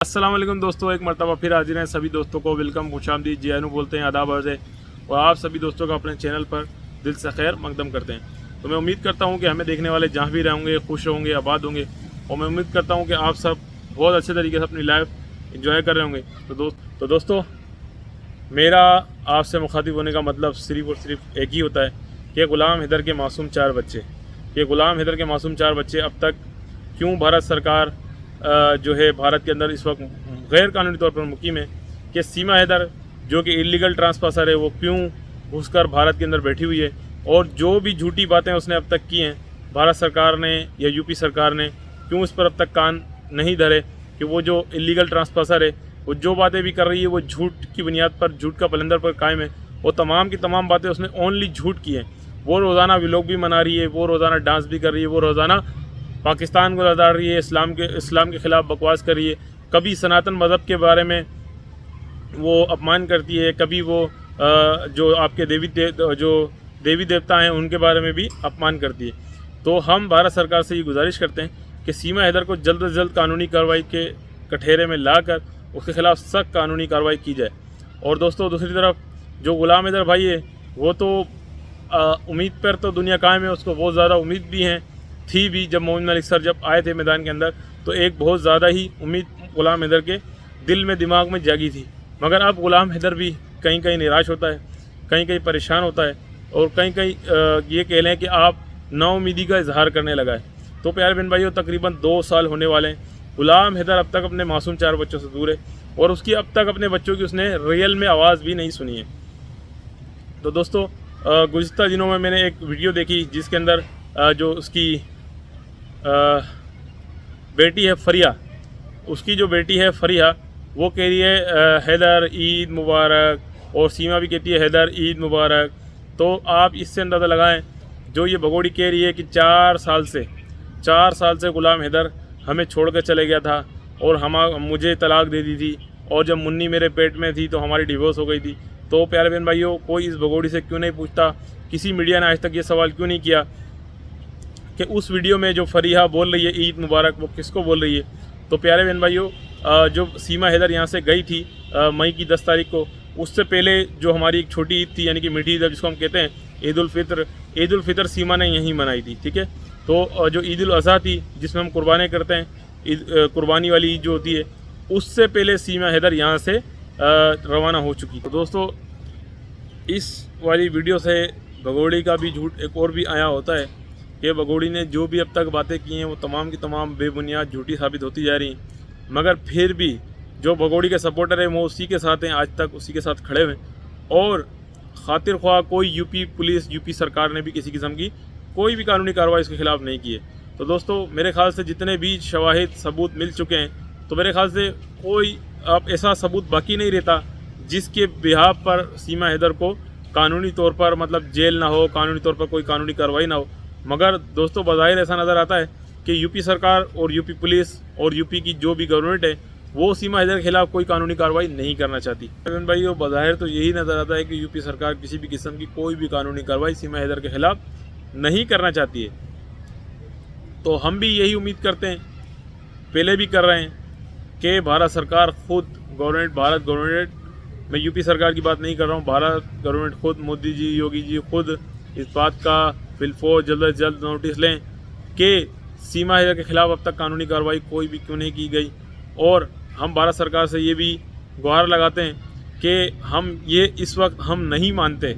अस्सलाम वालेकुम दोस्तों, एक मरतबा फिर हाजिर हैं। सभी दोस्तों को वेलकम, खुशामदीद, जियानु बोलते हैं, आदाब अर्ज़ है। और आप सभी दोस्तों का अपने चैनल पर दिल से खैर मकदम करते हैं। तो मैं उम्मीद करता हूं कि हमें देखने वाले जहां भी रहेंगे खुश होंगे, आबाद होंगे। और मैं उम्मीद करता हूं कि आप सब बहुत अच्छे तरीके से अपनी लाइफ इंजॉय कर रहे होंगे। तो दोस्तों, मेरा आपसे मुखातिब होने का मतलब सिर्फ़ और सिर्फ एक ही होता है कि ग़ुलाम हैदर के मासूम 4 बच्चे, ये ग़ुलाम हैदर के मासूम 4 बच्चे अब तक क्यों भारत सरकार जो है भारत के अंदर इस वक्त गैर कानूनी तौर पर मुकीम है, कि सीमा हैदर जो कि इलीगल ट्रांसपासर है वो क्यों घुसकर भारत के अंदर बैठी हुई है, और जो भी झूठी बातें उसने अब तक की हैं भारत सरकार ने या यूपी सरकार ने क्यों उस पर अब तक कान नहीं धरे कि वो जो इलीगल ट्रांसपासर है वो जो बातें भी कर रही है वो झूठ की बुनियाद पर, झूठ का पलंदर पर कायम है। वो तमाम की तमाम बातें उसने ओनली झूठ की हैं। वो रोज़ाना व्लॉग भी मना रही है, वो रोज़ाना डांस भी कर रही है, वो रोज़ाना पाकिस्तान को लड़ा रही है, इस्लाम के ख़िलाफ़ बकवास कर रही है। कभी सनातन मज़हब के बारे में वो अपमान करती है, कभी वो जो आपके देवी देवता हैं उनके बारे में भी अपमान करती है। तो हम भारत सरकार से ये गुजारिश करते हैं कि सीमा हैदर को जल्द से जल्द कानूनी कार्रवाई के कठेरे में लाकर उसके ख़िलाफ़ सख्त कानूनी कार्रवाई की जाए। और दोस्तों, दूसरी तरफ जो ग़ुलाम हैदर भाई है वो तो उम्मीद पर तो दुनिया कायम है, उसको बहुत ज़्यादा उम्मीद भी हैं थी भी। जब मोमिन मलिक सर जब आए थे मैदान के अंदर तो एक बहुत ज़्यादा ही उम्मीद ग़ुलाम हैदर के दिल में, दिमाग में जागी थी। मगर अब ग़ुलाम हैदर भी कहीं कहीं निराश होता है, कहीं कहीं परेशान होता है, और कहीं कहीं ये कह लें कि आप नाउमीदी का इजहार करने लगा है। तो प्यारे बहन भाइयों, तकरीबन 2 साल होने वाले हैं। ग़ुलाम हैदर अब तक अपने मासूम 4 बच्चों से दूर है, और उसकी अब तक अपने बच्चों की उसने रियल में आवाज़ भी नहीं सुनी है। तो दोस्तों, गुज़िश्ता दिनों में मैंने एक वीडियो देखी जिसके अंदर जो उसकी बेटी है फरिया, उसकी जो बेटी है फरिया, वो कह रही है हैदर ईद मुबारक, और सीमा भी कहती है हैदर ईद मुबारक। तो आप इससे अंदाज़ा लगाएं, जो ये भगोड़ी कह रही है कि 4 साल से ग़ुलाम हैदर हमें छोड़ कर चले गया था, और मुझे तलाक दे दी थी, और जब मुन्नी मेरे पेट में थी तो हमारी डिवोर्स हो गई थी। तो प्यारे बहन भाइयों, कोई इस भगोड़ी से क्यों नहीं पूछता, किसी मीडिया ने आज तक ये सवाल क्यों नहीं किया कि उस वीडियो में जो फरिया बोल रही है ईद मुबारक, वो किसको बोल रही है। तो प्यारे बहन भाइयों, जो सीमा हैदर यहाँ से गई थी मई की 10 तारीख को, उससे पहले जो हमारी एक छोटी ईद थी, यानी कि मीठी ईद जिसको हम कहते हैं ईद उल फितर सीमा ने यहीं मनाई थी। ठीक है। तो जो ईद उल अज़हा थी जिसमें हम कुर्बानी करते हैं, कुर्बानी वाली ईद जो होती है, उससे पहले सीमा हैदर यहाँ से रवाना हो चुकी। तो दोस्तों, इस वाली वीडियो से भगोड़ी का भी झूठ एक और भी आया होता है कि भगोड़ी ने जो भी अब तक बातें की हैं वो तमाम की तमाम बेबुनियाद झूठी साबित होती जा रही हैं। मगर फिर भी जो भगोड़ी के सपोर्टर हैं वो उसी के साथ हैं, आज तक उसी के साथ खड़े हुए। और खातिर ख्वाह कोई यूपी पुलिस, यूपी सरकार ने भी किसी किस्म की कोई भी कानूनी कार्रवाई इसके ख़िलाफ़ नहीं की है। तो दोस्तों, मेरे ख़्याल से जितने भी शवाहिद सबूत मिल चुके हैं, तो मेरे ख़्याल से कोई अब ऐसा सबूत बाकी नहीं रहता जिसके बिहाफ पर सीमा हैदर को कानूनी तौर पर, मतलब जेल ना हो, कानूनी तौर पर कोई कानूनी कार्रवाई ना हो। मगर दोस्तों, बज़ाहिर ऐसा नज़र आता है कि यूपी सरकार और यूपी पुलिस और यूपी की जो भी गवर्नमेंट है वो सीमा हैदर के खिलाफ़ कोई कानूनी कार्रवाई नहीं करना चाहती। भाई, वो बज़ाहिर तो यही नज़र आता है कि यूपी सरकार किसी भी किस्म की कोई भी कानूनी कार्रवाई सीमा हैदर के खिलाफ़ नहीं करना चाहती है। तो हम भी यही उम्मीद करते हैं, पहले भी कर रहे हैं, कि भारत सरकार खुद, भारत गवर्नमेंट, मैं यूपी सरकार की बात नहीं कर रहा हूँ, भारत गवर्नमेंट खुद, मोदी जी, योगी जी खुद इस बात का फिलफौर जल्द से जल्द नोटिस लें कि सीमा हैदर के खिलाफ़ अब तक कानूनी कार्रवाई कोई भी क्यों नहीं की गई। और हम भारत सरकार से ये भी गुहार लगाते हैं कि हम ये इस वक्त हम नहीं मानते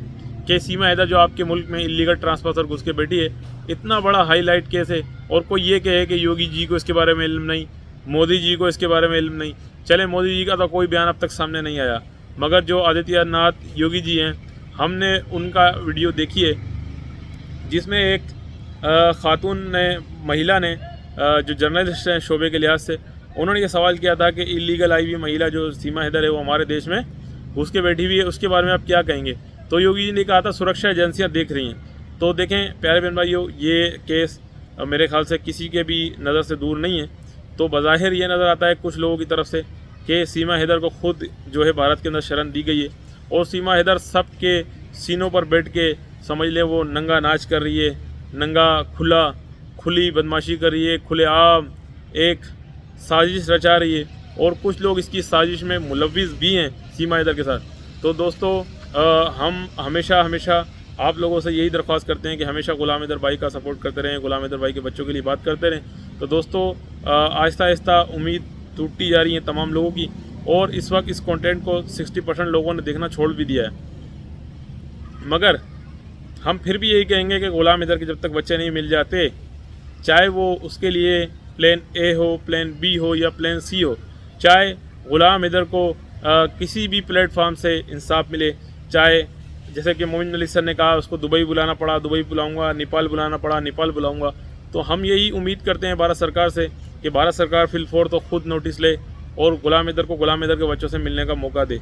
कि सीमा हैदर जो आपके मुल्क में इलीगल ट्रांसफर घुस के बैठी है, इतना बड़ा हाईलाइट केस है, और कोई ये कहे कि योगी जी को इसके बारे में इल्म नहीं, मोदी जी को इसके बारे में इल्म नहीं। चले, मोदी जी का तो कोई बयान अब तक सामने नहीं आया, मगर जो आदित्यनाथ योगी जी हैं, हमने उनका वीडियो देखी है जिसमें एक खातून ने, महिला ने, जो जर्नलिस्ट हैं शोबे के लिहाज से, उन्होंने ये सवाल किया था कि इलीगल आई हुई महिला जो सीमा हैदर है वो हमारे देश में घुस के बैठी हुई है, उसके बारे में आप क्या कहेंगे। तो योगी जी ने कहा था सुरक्षा एजेंसियां देख रही हैं। तो देखें प्यारे बहन भाइयों, ये केस मेरे ख्याल से किसी के भी नज़र से दूर नहीं है। तो बज़ाहिर ये नज़र आता है कुछ लोगों की तरफ से कि सीमा हैदर को खुद जो है भारत के अंदर शरण दी गई है, और सीमा हैदर सब के सीनों पर बैठ के समझ ले वो नंगा नाच कर रही है, नंगा खुली बदमाशी कर रही है, खुलेआम एक साजिश रचा रही है। और कुछ लोग इसकी साजिश में मुलव्विस भी हैं सीमा हैदर के साथ। तो दोस्तों हम हमेशा आप लोगों से यही दरख्वास्त करते हैं कि हमेशा ग़ुलाम हैदर भाई का सपोर्ट करते रहें, ग़ुलाम हैदर भाई के बच्चों के लिए बात करते रहें। तो दोस्तों आहिस्ता आहिस्ता उम्मीद टूटती जा रही है तमाम लोगों की, और इस वक्त इस कंटेंट को 60% लोगों ने देखना छोड़ भी दिया है। मगर हम फिर भी यही कहेंगे कि ग़ुलाम हैदर के जब तक बच्चे नहीं मिल जाते, चाहे वो उसके लिए प्लान ए हो, प्लान बी हो या प्लान सी हो, चाहे ग़ुलाम हैदर को किसी भी प्लेटफार्म से इंसाफ मिले, चाहे जैसे कि मोमिन अली सर ने कहा उसको दुबई बुलाना पड़ा, दुबई बुलाऊंगा, नेपाल बुलाना पड़ा, नेपाल बुलाऊंगा। तो हम यही उम्मीद करते हैं भारत सरकार से कि भारत सरकार फिलफौर तो खुद नोटिस ले और ग़ुलाम हैदर को ग़ुलाम हैदर के बच्चों से मिलने का मौका दे।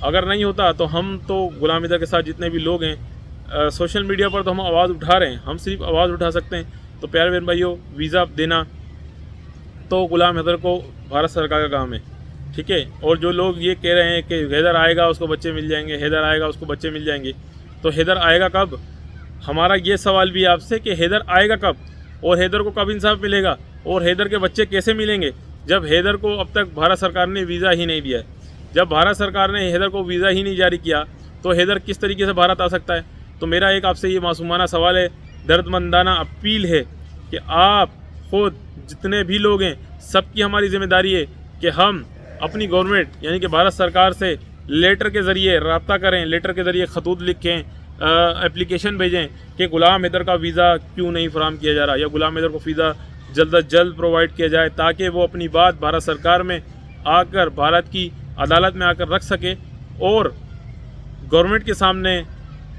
अगर नहीं होता तो हम तो ग़ुलाम हैदर के साथ जितने भी लोग हैं सोशल मीडिया पर तो हम आवाज़ उठा रहे हैं, हम सिर्फ आवाज़ उठा सकते हैं। तो प्यारे बहन भाइयों, वीज़ा देना तो ग़ुलाम हैदर को भारत सरकार का काम है, ठीक है। और जो लोग ये कह रहे हैं कि हैदर आएगा उसको बच्चे मिल जाएंगे, हैदर आएगा उसको बच्चे मिल जाएंगे, तो हैदर आएगा कब? हमारा ये सवाल भी आपसे कि हैदर आएगा कब और हैदर को कब इंसाफ मिलेगा और हैदर के बच्चे कैसे मिलेंगे, जब हैदर को अब तक भारत सरकार ने वीज़ा ही नहीं दिया है। जब भारत सरकार ने हैदर को वीज़ा ही नहीं जारी किया तो हैदर किस तरीके से भारत आ सकता है? तो मेरा एक आपसे ये मासूमाना सवाल है, दर्दमंदाना अपील है कि आप खुद जितने भी लोग हैं, सबकी हमारी जिम्मेदारी है कि हम अपनी गवर्नमेंट यानी कि भारत सरकार से लेटर के ज़रिए रब्ता करें, लेटर के ज़रिए खतूत लिखें, एप्लीकेशन भेजें कि ग़ुलाम हैदर का वीज़ा क्यों नहीं फराहम किया जा रहा, या ग़ुलाम हैदर को वीज़ा जल्द अज जल्द प्रोवाइड किया जाए, ताकि वो अपनी बात भारत सरकार में आकर, भारत की अदालत में आकर रख सके और गवर्नमेंट के सामने,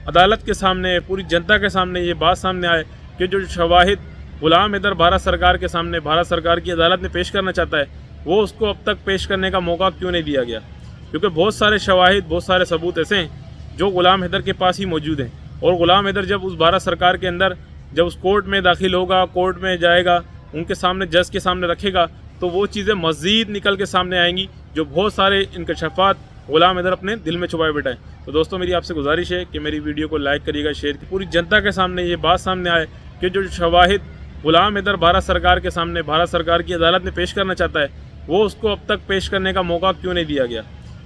अदालत के सामने, पूरी जनता के सामने ये बात सामने आए कि जो शवाहिद ग़ुलाम हैदर भारत सरकार के सामने, भारत सरकार की अदालत में पेश करना चाहता है, वो उसको अब तक पेश करने का मौका क्यों नहीं दिया गया। क्योंकि बहुत सारे शवाहिद, बहुत सारे सबूत ऐसे हैं जो ग़ुलाम हैदर के पास ही मौजूद हैं, और ग़ुलाम हैदर जब उस भारत सरकार के अंदर, जब उस कोर्ट में दाखिल होगा, कोर्ट में जाएगा, उनके सामने, जज के सामने रखेगा, तो वो चीज़ें मज़ीद निकल के सामने आएंगी, जो बहुत सारे इंकशाफात ग़ुलाम हैदर अपने दिल में छुपाए बैठा है। तो दोस्तों मेरी आपसे गुजारिश है कि मेरी वीडियो को लाइक करिएगा, शेयर कीजिए, पूरी जनता के सामने ये बात सामने आए कि जो शवाहिद ग़ुलाम हैदर भारत सरकार के सामने, भारत सरकार की अदालत में पेश करना चाहता है, वो उसको अब तक पेश करने का मौका क्यों नहीं दिया गया।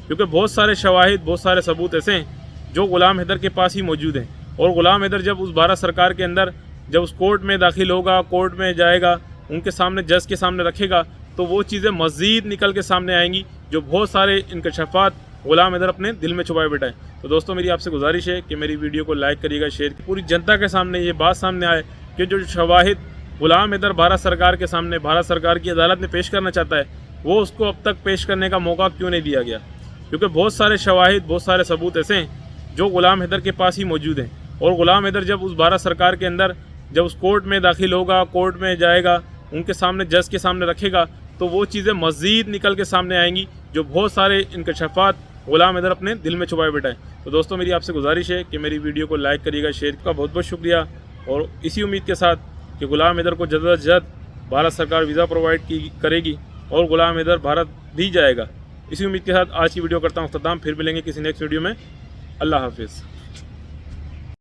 क्योंकि बहुत सारे शवाहिद, बहुत सारे सबूत ऐसे हैं जो ग़ुलाम हैदर के पास ही मौजूद हैं, और ग़ुलाम हैदर जब उस भारत सरकार के अंदर, जब उस कोर्ट में दाखिल होगा, कोर्ट में जाएगा, उनके सामने, जज के सामने रखेगा, तो वो चीज़ें मज़ीद निकल के सामने आएंगी, जो बहुत सारे इंकशाफात ग़ुलाम हैदर अपने दिल में छुपाए बैठा है। तो दोस्तों मेरी आपसे गुजारिश है कि मेरी वीडियो को लाइक करिएगा, शेयर कीजिए, पूरी जनता के सामने ये बात सामने आए कि जो शवाहिद ग़ुलाम हैदर भारत सरकार के सामने, भारत सरकार की अदालत में पेश करना चाहता है, वो उसको अब तक पेश करने का मौका क्यों नहीं दिया गया। क्योंकि बहुत सारे शवाहिद, बहुत सारे सबूत ऐसे हैं जो ग़ुलाम हैदर के पास ही मौजूद हैं, और ग़ुलाम हैदर जब उस भारत सरकार के अंदर, जब उस कोर्ट में दाखिल होगा, कोर्ट में जाएगा, उनके सामने, जज के सामने रखेगा, तो वो चीज़ें मज़ीद निकल के सामने आएंगी, जो बहुत सारे इंकशाफात ग़ुलाम हैदर अपने दिल में छुपाए बैठा है। तो दोस्तों मेरी आपसे गुजारिश है कि मेरी वीडियो को लाइक करिएगा, शेयर का बहुत बहुत शुक्रिया, और इसी उम्मीद के साथ कि ग़ुलाम हैदर को जल्द अज जल्द भारत सरकार वीज़ा प्रोवाइड करेगी और ग़ुलाम हैदर भारत भी जाएगा। इसी उम्मीद के साथ आज की वीडियो करता हूँ ख़त्म। फिर मिलेंगे किसी नेक्स्ट वीडियो में। अल्लाह हाफिज़।